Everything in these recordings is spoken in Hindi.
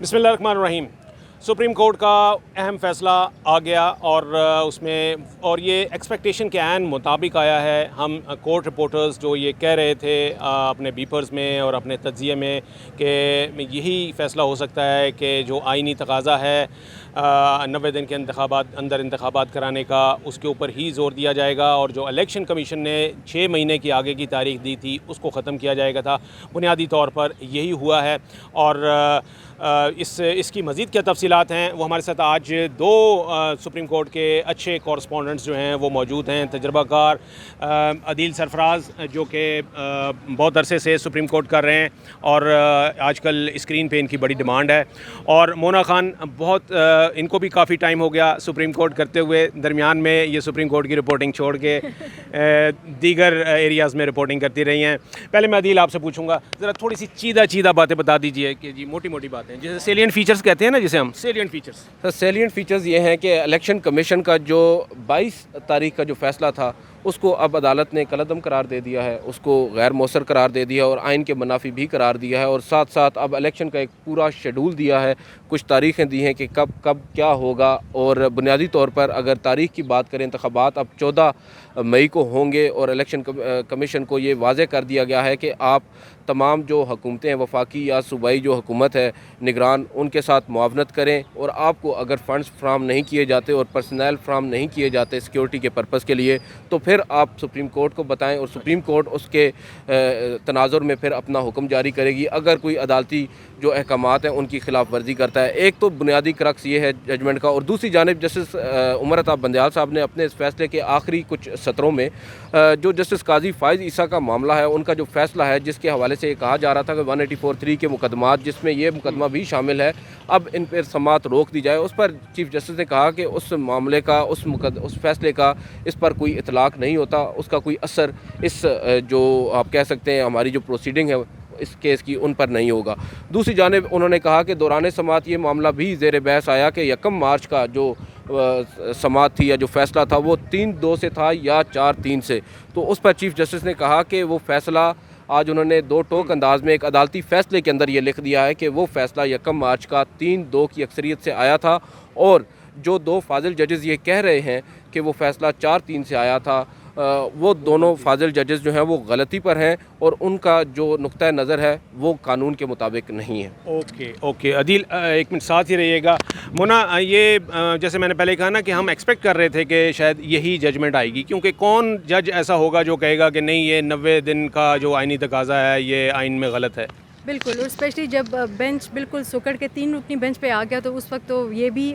बिस्मिल्लाहिर्रहमानिर्रहीम। सुप्रीम कोर्ट का अहम फ़ैसला आ गया और ये एक्सपेक्टेशन के ऐन मुताबिक आया है। हम कोर्ट रिपोर्टर्स जो ये कह रहे थे अपने बीपर्स में और अपने तज्ज़िये में कि यही फ़ैसला हो सकता है कि जो आइनी तकाज़ा है 90 दिन के अंदर इंतखाबात कराने का, उसके ऊपर ही ज़ोर दिया जाएगा और जो इलेक्शन कमीशन ने 6 महीने की आगे की तारीख दी थी उसको ख़त्म किया जाएगा था। बुनियादी तौर पर यही हुआ है और इसकी मज़ीद क्या तफ़सीलात हैं वो हमारे साथ आज दो सुप्रीम कोर्ट के अच्छे कॉरस्पॉन्डेंट्स जो हैं वो मौजूद हैं। तजर्बाकार अदील सरफराज जो कि बहुत अरसे से सुप्रीम कोर्ट कर रहे हैं और आजकल स्क्रीन पे इनकी बड़ी डिमांड है, और मोना खान बहुत इनको भी काफ़ी टाइम हो गया सुप्रीम कोर्ट करते हुए, दरमियान में ये सुप्रीम कोर्ट की रिपोर्टिंग छोड़ के दीगर एरियाज़ में रिपोर्टिंग करती रही हैं। पहले मैं अदील आपसे पूछूंगा, ज़रा थोड़ी सी चीदा बातें बता दीजिए कि जी मोटी मोटी बातें जैसे सेलियंट फीचर्स कहते हैं ना, जिसे हम salient features. Sir, salient features ये हैं कि इलेक्शन कमीशन का जो 22 तारीख का जो फ़ैसला था उसको अब अदालत ने कलअदम करार दे दिया है, उसको गैर मौसर करार दे दिया और आइन के मुनाफी भी करार दिया है, और साथ साथ अब इलेक्शन का एक पूरा शेड्यूल दिया है, कुछ तारीखें दी हैं कि कब कब क्या होगा। और बुनियादी तौर पर अगर तारीख की बात करें, इंतखाबात अब 14 मई को होंगे और इलेक्शन कमीशन को ये वाज़े कर दिया गया है कि आप तमाम जो हुकूमतें हैं, वफाकी या सूबाई जो हुकूमत है निगरान, उनके साथ मुआवनत करें, और आपको अगर फ़ंड्स फ्राहम नहीं किए जाते और पर्सनल फ्राहम नहीं किए जाते सिक्योरिटी के पर्पज़ के लिए, तो फिर आप सुप्रीम कोर्ट को बताएं और सुप्रीम कोर्ट उसके तनाजुर में फिर अपना हुक्म जारी करेगी अगर कोई अदालती जो अहकामात हैं उनकी खिलाफ वर्जी करता है। एक तो बुनियादी क्रक्स ये है जजमेंट का, और दूसरी जानिब जस्टिस उमर अता बंदयाल साहब ने अपने इस फैसले के आखिरी कुछ सत्रों में जो जस्टिस काजी फ़ाइज़ ईसा का मामला है, उनका जो फ़ैसला है जिसके हवाले से कहा जा रहा था कि 184(3) के मुकदमात, जिसमें ये मुकदमा भी शामिल है, अब इन पर समाअत रोक दी जाए। उस पर चीफ जस्टिस ने कहा कि उस मामले का उस फैसले का इस पर कोई इतलाक़ नहीं होता, उसका कोई असर इस जो आप कह सकते हैं हमारी जो प्रोसीडिंग है इस केस की उन पर नहीं होगा। दूसरी जानिब उन्होंने कहा कि दौरान समाअत ये मामला भी ज़ेर बहस आया कि 1 मार्च का जो समाअत थी या जो फ़ैसला था वो 3-2 से था या 4-3 से, तो उस पर चीफ जस्टिस ने कहा कि वो फ़ैसला आज उन्होंने 2 टोक अंदाज में एक अदालती फ़ैसले के अंदर ये लिख दिया है कि वो फ़ैसला 1 मार्च का 3-2 की अक्सरियत से आया था, और जो 2 फाजिल जजेस ये कह रहे हैं कि वो फ़ैसला 4-3 से आया था, वो दोनों फाजिल जजेस जो हैं वो गलती पर हैं और उनका जो नुक्ता नज़र है वो कानून के मुताबिक नहीं है। ओके अदील, एक मिनट साथ ही रहिएगा। मोना, ये जैसे मैंने पहले कहा ना कि हम एक्सपेक्ट कर रहे थे कि शायद यही जजमेंट आएगी, क्योंकि कौन जज ऐसा होगा जो कहेगा कि नहीं ये 90 दिन का जो आइनी तकाज़ा है ये आइन में गलत है। बिल्कुल, और स्पेशली जब बेंच बिल्कुल सुकड़ के 3 रुकनी बेंच पे आ गया तो उस वक्त तो ये भी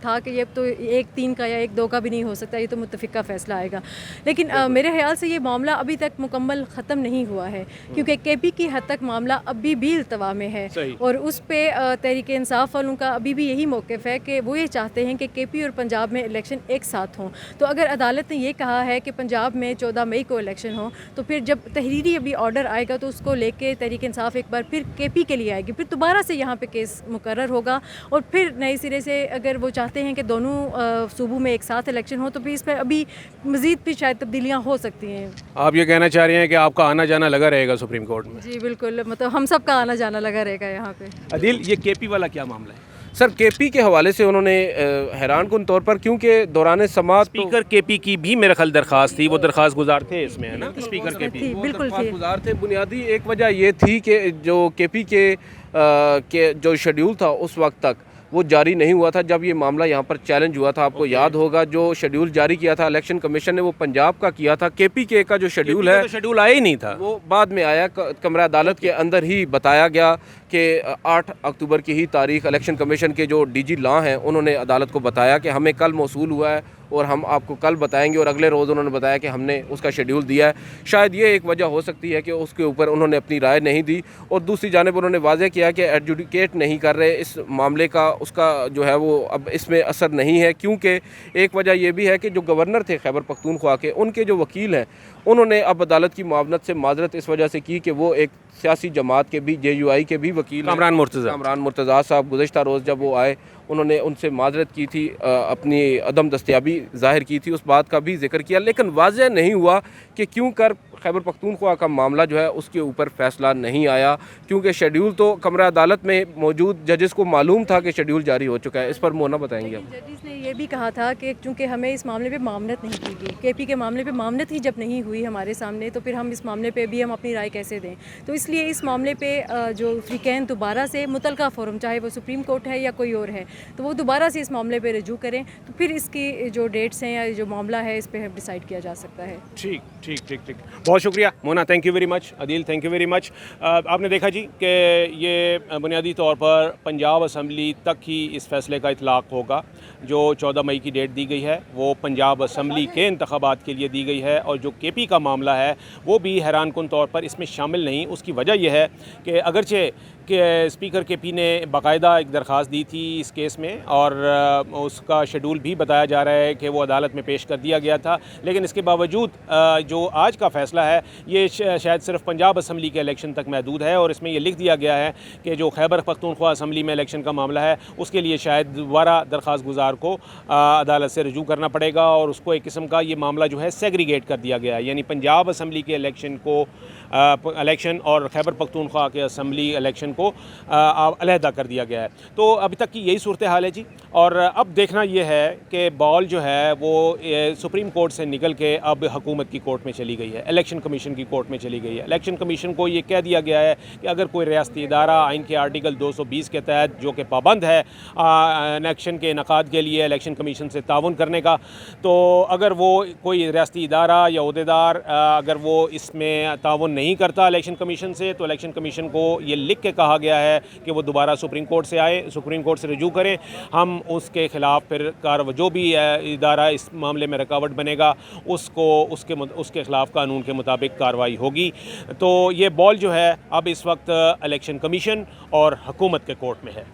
था कि ये तो 1-3 का या 1-2 का भी नहीं हो सकता, ये तो मुत्तफ़िका फ़ैसला आएगा। लेकिन मेरे ख़्याल से ये मामला अभी तक मुकम्मल ख़त्म नहीं हुआ है, क्योंकि केपी की हद तक मामला अभी भी इल्तवा में है, और उस पर तहरीक इंसाफ वालों का अभी भी यही मौक़िफ़ है कि वो ये चाहते हैं कि केपी और पंजाब में इलेक्शन एक साथ हों। तो अगर अदालत ने ये कहा है कि पंजाब में 14 मई को इलेक्शन हो, तो फिर जब तहरीरी अभी ऑर्डर आएगा तो उसको लेके तहरीक इंसाफ एक बार फिर केपी के लिए आएगी, फिर दोबारा से यहाँ पे केस मुकर्रर होगा, और फिर नए सिरे से अगर वो चाहते हैं कि दोनों सूबों में एक साथ इलेक्शन हो तो फिर इस पर अभी मज़ीद भी शायद तब्दीलियाँ हो सकती हैं। आप ये कहना चाह रहे हैं कि आपका आना जाना लगा रहेगा सुप्रीम कोर्ट में? जी बिल्कुल, मतलब हम सब का आना जाना लगा रहेगा यहाँ पे। अदील, ये केपी वाला क्या मामला है? सर, केपी के हवाले से उन्होंने हैरान कुन तौर पर, क्योंकि दौरान समाअत स्पीकर केपी की भी मेरा ख्याल दरख्वास्त थी, वो दरख्वास्त गुजार थे इसमें, है ना? स्पीकर केपी बिल्कुल थी। गुजार थे। बुनियादी एक वजह ये थी कि जो केपी के जो शेड्यूल था उस वक्त तक वो जारी नहीं हुआ था जब ये मामला यहाँ पर चैलेंज हुआ था। आपको याद होगा जो शेड्यूल जारी किया था इलेक्शन कमीशन ने वो पंजाब का किया था, केपी के का जो शेड्यूल है, तो शेड्यूल आया ही नहीं था, वो बाद में आया। कमरा अदालत के अंदर ही बताया गया कि 8 अक्टूबर की ही तारीख इलेक्शन कमीशन के जो डीजी लॉ हैं उन्होंने अदालत को बताया कि हमें कल मौसूल हुआ है और हम आपको कल बताएंगे, और अगले रोज़ उन्होंने बताया कि हमने उसका शेड्यूल दिया है। शायद ये एक वजह हो सकती है कि उसके ऊपर उन्होंने अपनी राय नहीं दी, और दूसरी जानिब उन्होंने वाज़ेह किया कि एडजुडिकेट नहीं कर रहे इस मामले का, उसका जो है वो अब इसमें असर नहीं है, क्योंकि एक वजह यह भी है कि जो गवर्नर थे खैबर पख्तूनख्वा के, उनके जो वकील हैं उन्होंने अब अदालत की मुआवनत से माजरत इस वजह से की कि वो एक सियासी जमात के भी JUI के भी वकील कामरान मुर्तज़ा साहब गुज़श्ता रोज़ जब वो आए उन्होंने उनसे माजरत की थी, अपनी अदम दस्तयाबी ज़ाहिर की थी, उस बात का भी जिक्र किया, लेकिन वाज़ेह नहीं हुआ कि क्यों कर खैबर पख्तूनख्वा का मामला जो है उसके ऊपर फ़ैसला नहीं आया, क्योंकि शेड्यूल तो कमरा अदालत में मौजूद जजेस को मालूम था कि शेड्यूल जारी हो चुका है। इस पर मोना बताएंगे आप। जजेस ने ये भी कहा था कि चूँकि हमें इस मामले पे मामलत नहीं की गई, केपी के मामले पे मामलत ही जब नहीं हुई हमारे सामने, तो फिर हम इस मामले पे भी हम अपनी राय कैसे दें। तो इसलिए इस मामले पे जो फ्रीकैन दोबारा से मुतलका फोरम, चाहे वो सुप्रीम कोर्ट है या कोई और है, तो वो दोबारा से इस मामले पे रजू करें, तो फिर इसकी जो डेट्स हैं या जो मामला है इस पर डिसाइड किया जा सकता है। ठीक ठीक ठीक ठीक, बहुत शुक्रिया Mona, thank you very much. Adeel, thank you very much. आपने देखा जी कि ये बुनियादी तौर पर पंजाब असम्बली तक ही इस फैसले का इतलाक़ होगा। जो 14 मई की डेट दी गई है वो पंजाब असम्बली के इंतखाबात के लिए दी गई है, और जो केपी का मामला है वो भी हैरान कुन तौर पर इसमें शामिल नहीं। उसकी वजह यह है कि अगरचे कि स्पीकर केपी ने बाकायदा एक दरख्वास्त दी थी इस केस में, और उसका शेड्यूल भी बताया जा रहा है कि वो अदालत में पेश कर दिया गया था, लेकिन इसके बावजूद जो आज का फ़ैसला है ये शायद सिर्फ पंजाब असम्बली के इलेक्शन तक महदूद है, और इसमें ये लिख दिया गया है कि जो खैबर पख्तूनख्वा असम्बली में इलेक्शन का मामला है उसके लिए शायद दोबारा दरख्वास्त गुजार को अदालत से रजू करना पड़ेगा, और उसको एक किस्म का ये मामला जो है सेग्रीगेट कर दिया गया है, यानी पंजाब असम्बली के इलेक्शन को इलेक्शन और खैबर पख्तूनख्वा के असम्बली इलेक्शन को अलहदा कर दिया गया है। तो अभी तक की यही सूरत हाल है जी, और अब देखना ये है कि बॉल जो है वो सुप्रीम कोर्ट से निकल के अब हुकूमत की कोर्ट में चली गई है, इलेक्शन कमीशन की कोर्ट में चली गई है। इलेक्शन कमीशन को ये कह दिया गया है कि अगर कोई रियासती इदारा आइन के आर्टिकल 220 के तहत जो कि पाबंद है इलेक्शन के इनकाद के लिए इलेक्शन कमीशन से ताउन करने का, तो अगर वो कोई रियासती इदारा या अहदेदार अगर वो इसमें ताउन नहीं करता इलेक्शन कमीशन से, तो इलेक्शन कमीशन को ये लिख के कहा गया है कि वो दोबारा सुप्रीम कोर्ट से आए, सुप्रीम कोर्ट से रजू करें। हम उसके ख़िलाफ़ फिर जो भी इदारा इस मामले में रुकावट बनेगा उसके ख़िलाफ़ कानून के मुताबिक कार्रवाई होगी। तो ये बॉल जो है अब इस वक्त इलेक्शन कमीशन और हुकूमत के कोर्ट में है।